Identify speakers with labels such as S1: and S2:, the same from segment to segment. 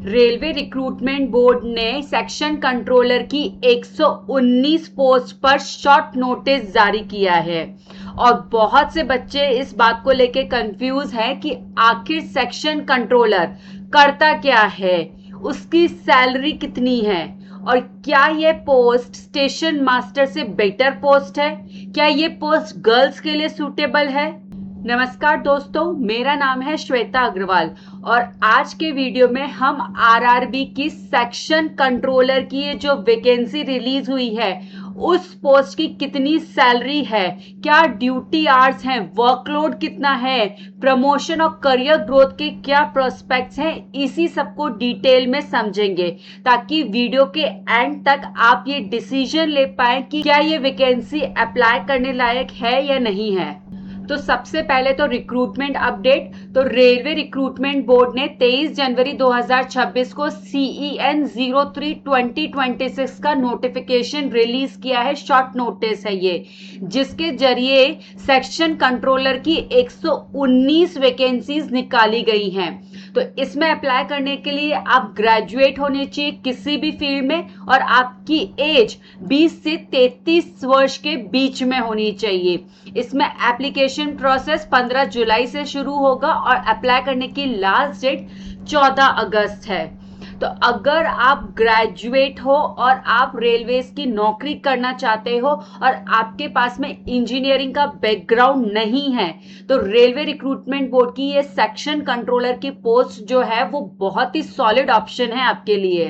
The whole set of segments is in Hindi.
S1: रेलवे रिक्रूटमेंट बोर्ड ने सेक्शन कंट्रोलर की 119 पोस्ट पर शॉर्ट नोटिस जारी किया है और बहुत से बच्चे इस बात को लेके कंफ्यूज हैं कि आखिर सेक्शन कंट्रोलर करता क्या है, उसकी सैलरी कितनी है और क्या ये पोस्ट स्टेशन मास्टर से बेटर पोस्ट है, क्या ये पोस्ट गर्ल्स के लिए सूटेबल है। नमस्कार दोस्तों, मेरा नाम है श्वेता अग्रवाल और आज के वीडियो में हम आरआरबी की सेक्शन कंट्रोलर की ये जो वैकेंसी रिलीज हुई है उस पोस्ट की कितनी सैलरी है, क्या ड्यूटी आवर्स हैं, वर्कलोड कितना है, प्रमोशन और करियर ग्रोथ के क्या प्रोस्पेक्ट्स हैं, इसी सबको डिटेल में समझेंगे ताकि वीडियो के एंड तक आप ये डिसीजन ले पाए कि क्या ये वैकेंसी अप्लाई करने लायक है या नहीं है। तो सबसे पहले तो रिक्रूटमेंट अपडेट। तो रेलवे रिक्रूटमेंट बोर्ड ने 23 जनवरी 2026 को CEN 03/2026 का नोटिफिकेशन रिलीज किया है। शॉर्ट नोटिस है ये, जिसके जरिए सेक्शन कंट्रोलर की 119 वैकेंसीज निकाली गई हैं। तो इसमें अप्लाई करने के लिए आप ग्रेजुएट होने चाहिए किसी भी फील्ड में और आपकी एज 20 से 33 वर्ष के बीच में होनी चाहिए। इसमें एप्लीकेशन प्रोसेस 15 जुलाई से शुरू होगा और अप्लाई करने की लास्ट डेट 14 अगस्त है। तो अगर आप ग्रेजुएट हो और आप रेलवेज की नौकरी करना चाहते हो और आपके पास में इंजीनियरिंग का बैकग्राउंड नहीं है तो रेलवे रिक्रूटमेंट बोर्ड की ये सेक्शन कंट्रोलर की पोस्ट जो है वो बहुत ही सॉलिड ऑप्शन है आपके लिए।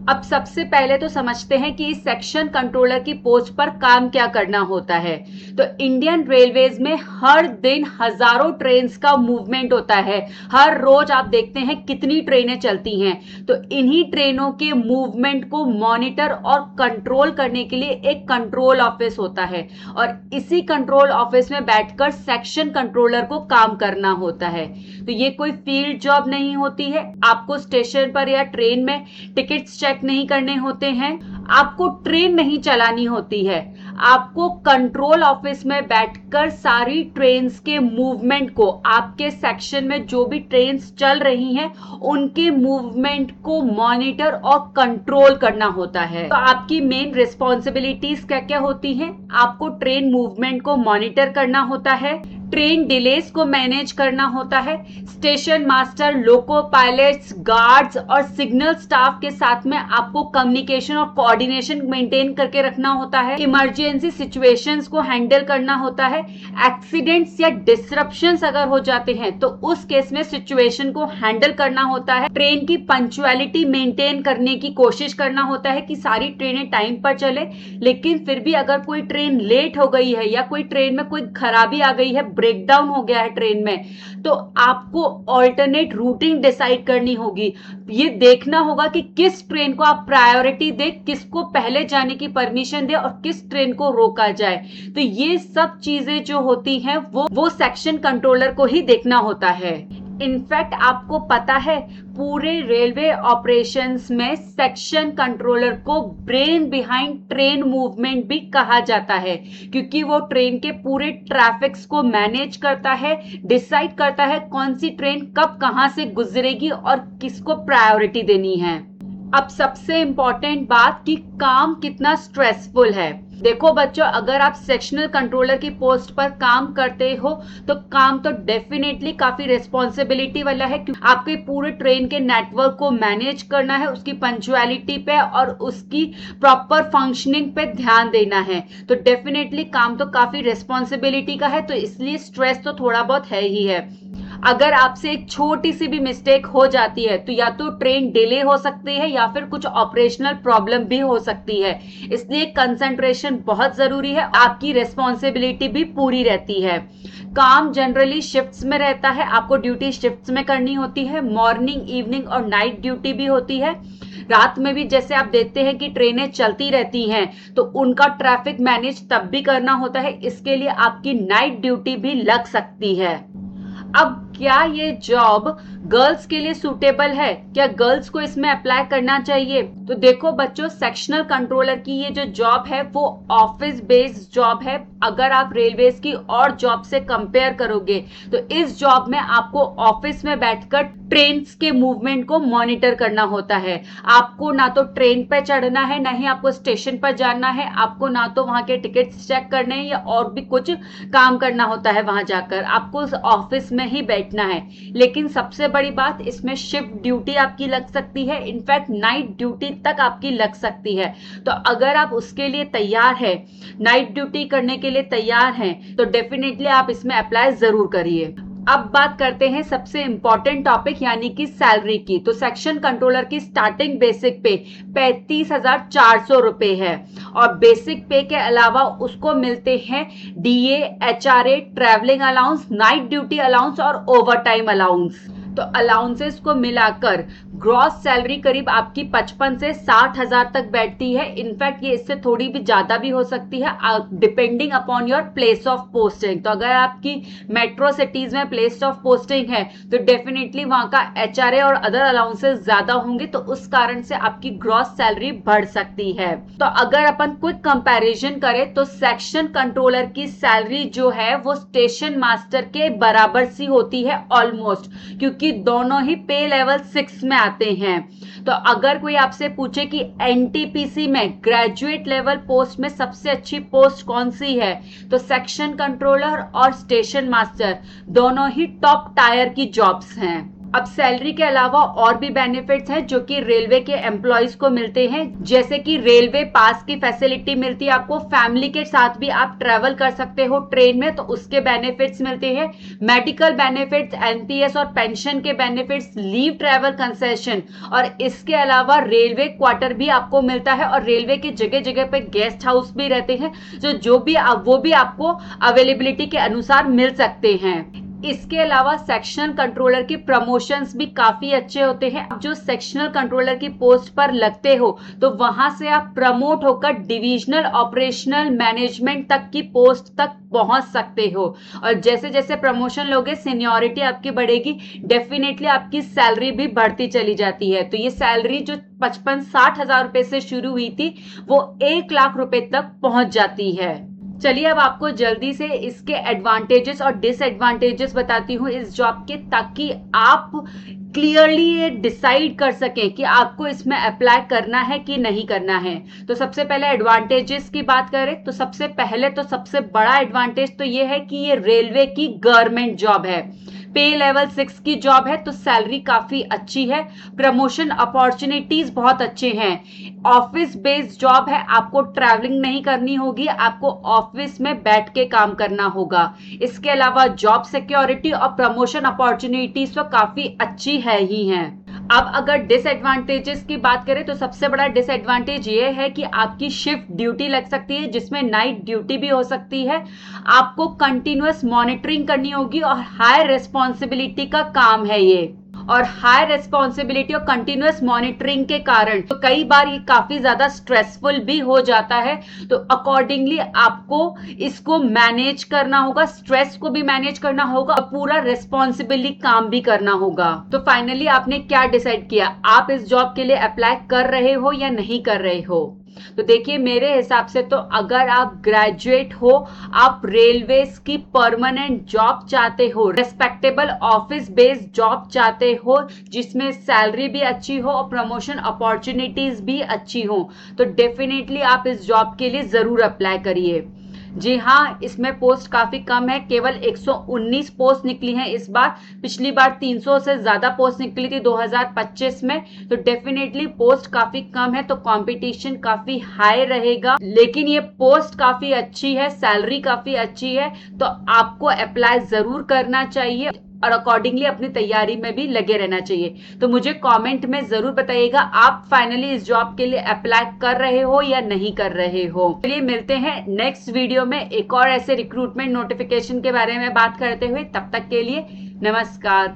S1: अब सबसे पहले तो समझते हैं कि इस सेक्शन कंट्रोलर की पोस्ट पर काम क्या करना होता है। तो इंडियन रेलवेज में हर दिन हजारों ट्रेन का मूवमेंट होता है। हर रोज आप देखते हैं कितनी ट्रेनें चलती हैं। तो इन्हीं ट्रेनों के मूवमेंट को मॉनिटर और कंट्रोल करने के लिए एक कंट्रोल ऑफिस होता है और इसी कंट्रोल ऑफिस में बैठकर सेक्शन कंट्रोलर को काम करना होता है। तो ये कोई फील्ड जॉब नहीं होती है। आपको स्टेशन पर या ट्रेन में टिकट्स चेक नहीं करने होते हैं, आपको ट्रेन नहीं चलानी होती है। आपको कंट्रोल ऑफिस में बैठकर सारी ट्रेन्स के मूवमेंट को, आपके सेक्शन में जो भी ट्रेन्स चल रही हैं उनके मूवमेंट को मॉनिटर और कंट्रोल करना होता है। तो आपकी मेन रिस्पॉन्सिबिलिटीज क्या क्या होती हैं? आपको ट्रेन मूवमेंट को मॉनिटर करना होता है, ट्रेन डिलेज को मैनेज करना होता है, स्टेशन मास्टर, लोको पायलट्स, गार्ड्स और सिग्नल स्टाफ के साथ में आपको कम्युनिकेशन और कोऑर्डिनेशन मेंटेन करके रखना होता है, इमरजेंसी सिचुएशंस को हैंडल करना होता है, एक्सीडेंट्स या डिसरप्शंस अगर हो जाते हैं तो उस केस में सिचुएशन को हैंडल करना होता है, ट्रेन की पंक्चुअलिटी मेंटेन करने की कोशिश करना होता है कि सारी ट्रेनें टाइम पर चले, लेकिन फिर भी अगर कोई ट्रेन लेट हो गई है या कोई ट्रेन में कोई खराबी आ गई है, ब्रेकडाउन हो गया है ट्रेन में, तो आपको ऑल्टरनेट रूटिंग डिसाइड करनी होगी। ये देखना होगा कि किस ट्रेन को आप प्रायोरिटी दे, किसको पहले जाने की परमिशन दे और किस ट्रेन को रोका जाए। तो ये सब चीजें जो होती हैं वो सेक्शन कंट्रोलर को ही देखना होता है। इनफैक्ट आपको पता है पूरे रेलवे ऑपरेशंस में सेक्शन कंट्रोलर को ब्रेन बिहाइंड ट्रेन मूवमेंट भी कहा जाता है, क्योंकि वो ट्रेन के पूरे ट्रैफिक्स को मैनेज करता है, डिसाइड करता है कौन सी ट्रेन कब कहां से गुजरेगी और किसको प्रायोरिटी देनी है। अब सबसे इंपॉर्टेंट बात कि काम कितना स्ट्रेसफुल है। देखो बच्चों, अगर आप सेक्शनल कंट्रोलर की पोस्ट पर काम करते हो तो काम तो डेफिनेटली काफी रिस्पॉन्सिबिलिटी वाला है, क्योंकि आपके पूरे ट्रेन के नेटवर्क को मैनेज करना है, उसकी पंक्चुअलिटी पे और उसकी प्रॉपर फंक्शनिंग पे ध्यान देना है। तो डेफिनेटली काम तो काफी रिस्पॉन्सिबिलिटी का है, तो इसलिए स्ट्रेस तो थोड़ा बहुत है ही है। अगर आपसे एक छोटी सी भी मिस्टेक हो जाती है तो या तो ट्रेन डिले हो सकती है या फिर कुछ ऑपरेशनल प्रॉब्लम भी हो सकती है, इसलिए कंसंट्रेशन बहुत जरूरी है। आपकी रिस्पॉन्सिबिलिटी भी पूरी रहती है। काम जनरली शिफ्ट्स में रहता है, आपको ड्यूटी शिफ्ट्स में करनी होती है। मॉर्निंग, इवनिंग और नाइट ड्यूटी भी होती है। रात में भी जैसे आप देखते हैं कि ट्रेनें चलती रहती हैं तो उनका ट्रैफिक मैनेज तब भी करना होता है, इसके लिए आपकी नाइट ड्यूटी भी लग सकती है। अब क्या ये जॉब गर्ल्स के लिए सूटेबल है, क्या गर्ल्स को इसमें अप्लाई करना चाहिए। तो देखो बच्चों, सेक्शनल कंट्रोलर की ये जो जॉब है वो ऑफिस बेस्ड जॉब है। अगर आप रेलवेज की और जॉब से कंपेयर करोगे तो इस जॉब में आपको ऑफिस में बैठकर ट्रेन के मूवमेंट को मॉनिटर करना होता है। आपको ना तो ट्रेन पे चढ़ना है, ना ही आपको स्टेशन पर जाना है, आपको ना तो वहां के टिकट्स चेक करने हैं या और भी कुछ काम करना होता है। वहां जाकर आपको उस ऑफिस में ही बैठना है। लेकिन सबसे बड़ी बात, इसमें शिफ्ट ड्यूटी आपकी लग सकती है, इनफैक्ट नाइट ड्यूटी तक आपकी लग सकती है। तो अगर आप उसके लिए तैयार है, नाइट ड्यूटी करने के लिए तैयार हैं, तो डेफिनेटली आप इसमें अप्लाई जरूर करिए। अब बात करते हैं सबसे इंपॉर्टेंट टॉपिक यानी कि सैलरी की। तो सेक्शन कंट्रोलर की स्टार्टिंग बेसिक पे 35,400 रुपए है और बेसिक पे के अलावा उसको मिलते हैं DA, HRA, travelling allowance, night duty allowance और ओवर टाइम अलाउंस। तो अलाउंसेस को मिलाकर ग्रॉस सैलरी करीब आपकी 55 से 60,000 तक बैठती है। इनफैक्ट ये इससे थोड़ी भी ज्यादा भी हो सकती है depending upon your place of posting. तो अगर आपकी मेट्रो सिटीज में प्लेस ऑफ पोस्टिंग है तो डेफिनेटली वहां का एचआरए और अदर अलाउंसेस ज्यादा होंगे, तो उस कारण से आपकी ग्रॉस सैलरी बढ़ सकती है। तो अगर अपन क्विक कंपैरिजन करें तो सेक्शन कंट्रोलर की सैलरी जो है वो स्टेशन मास्टर के बराबर सी होती है ऑलमोस्ट, क्योंकि दोनों ही पे लेवल 6 में आते हैं। तो अगर कोई आपसे पूछे कि एनटीपीसी में ग्रेजुएट लेवल पोस्ट में सबसे अच्छी पोस्ट कौन सी है, तो सेक्शन कंट्रोलर और स्टेशन मास्टर दोनों ही टॉप टायर की जॉब्स हैं। अब सैलरी के अलावा और भी बेनिफिट्स हैं जो कि रेलवे के एम्प्लॉयज को मिलते हैं, जैसे कि रेलवे पास की फैसिलिटी मिलती है आपको, फैमिली के साथ भी आप ट्रेवल कर सकते हो ट्रेन में तो उसके बेनिफिट्स मिलते हैं, मेडिकल बेनिफिट्स, एनपीएस और पेंशन के बेनिफिट्स, लीव ट्रेवल कंसेशन, और इसके अलावा रेलवे क्वार्टर भी आपको मिलता है और रेलवे के जगह जगह पे गेस्ट हाउस भी रहते हैं वो भी आपको अवेलेबिलिटी के अनुसार मिल सकते हैं। इसके अलावा सेक्शनल कंट्रोलर की प्रमोशंस भी काफी अच्छे होते हैं। आप जो सेक्शनल कंट्रोलर की पोस्ट पर लगते हो तो वहां से आप प्रमोट होकर डिविजनल ऑपरेशनल मैनेजमेंट तक की पोस्ट तक पहुंच सकते हो और जैसे जैसे प्रमोशन लोगे सीनियरिटी आपकी बढ़ेगी, डेफिनेटली आपकी सैलरी भी बढ़ती चली जाती है। तो ये सैलरी जो 55-60 हजार रुपए से शुरू हुई थी वो 1 लाख रुपए तक पहुंच जाती है। चलिए अब आपको जल्दी से इसके एडवांटेजेस और डिसएडवांटेजेस बताती हूँ इस जॉब के, ताकि आप क्लियरली ये डिसाइड कर सकें कि आपको इसमें अप्लाई करना है कि नहीं करना है। तो सबसे पहले एडवांटेजेस की बात करें तो सबसे पहले तो सबसे बड़ा एडवांटेज तो ये है कि ये रेलवे की गवर्नमेंट जॉब है, पे लेवल 6 की जॉब है, तो सैलरी काफी अच्छी है, प्रमोशन अपॉर्चुनिटीज बहुत अच्छे हैं, ऑफिस बेस्ड जॉब है, आपको ट्रैवलिंग नहीं करनी होगी, आपको ऑफिस में बैठ के काम करना होगा। इसके अलावा जॉब सिक्योरिटी और प्रमोशन अपॉर्चुनिटीज तो काफी अच्छी है ही हैं। अब अगर डिसएडवांटेजेस की बात करें तो सबसे बड़ा डिसएडवांटेज ये है कि आपकी शिफ्ट ड्यूटी लग सकती है जिसमें नाइट ड्यूटी भी हो सकती है, आपको कंटिन्यूअस मॉनिटरिंग करनी होगी और हाई रिस्पॉन्सिबिलिटी का काम है ये, और हाई रिस्पॉन्सिबिलिटी और कंटिन्यूअस मॉनिटरिंग के कारण तो कई बार ये काफी ज्यादा स्ट्रेसफुल भी हो जाता है। तो अकॉर्डिंगली आपको इसको मैनेज करना होगा, स्ट्रेस को भी मैनेज करना होगा और पूरा रिस्पॉन्सिबिलिटी काम भी करना होगा। तो फाइनली आपने क्या डिसाइड किया, आप इस जॉब के लिए अप्लाई कर रहे हो या नहीं कर रहे हो। तो देखिए मेरे हिसाब से तो अगर आप ग्रेजुएट हो, आप रेलवेज की परमानेंट जॉब चाहते हो, रेस्पेक्टेबल ऑफिस बेस्ड जॉब चाहते हो जिसमें सैलरी भी अच्छी हो और प्रमोशन अपॉर्चुनिटीज भी अच्छी हो, तो डेफिनेटली आप इस जॉब के लिए जरूर अप्लाई करिए। जी हाँ, इसमें पोस्ट काफी कम है, केवल 119 पोस्ट निकली हैं इस बार, पिछली बार 300 से ज्यादा पोस्ट निकली थी 2025 में। तो डेफिनेटली पोस्ट काफी कम है तो कंपटीशन काफी हाई रहेगा, लेकिन ये पोस्ट काफी अच्छी है, सैलरी काफी अच्छी है, तो आपको अप्लाई जरूर करना चाहिए और अकॉर्डिंगली अपनी तैयारी में भी लगे रहना चाहिए। तो मुझे कमेंट में जरूर बताइएगा आप फाइनली इस जॉब के लिए अप्लाई कर रहे हो या नहीं कर रहे हो। चलिए मिलते हैं नेक्स्ट वीडियो में एक और ऐसे रिक्रूटमेंट नोटिफिकेशन के बारे में बात करते हुए, तब तक के लिए नमस्कार।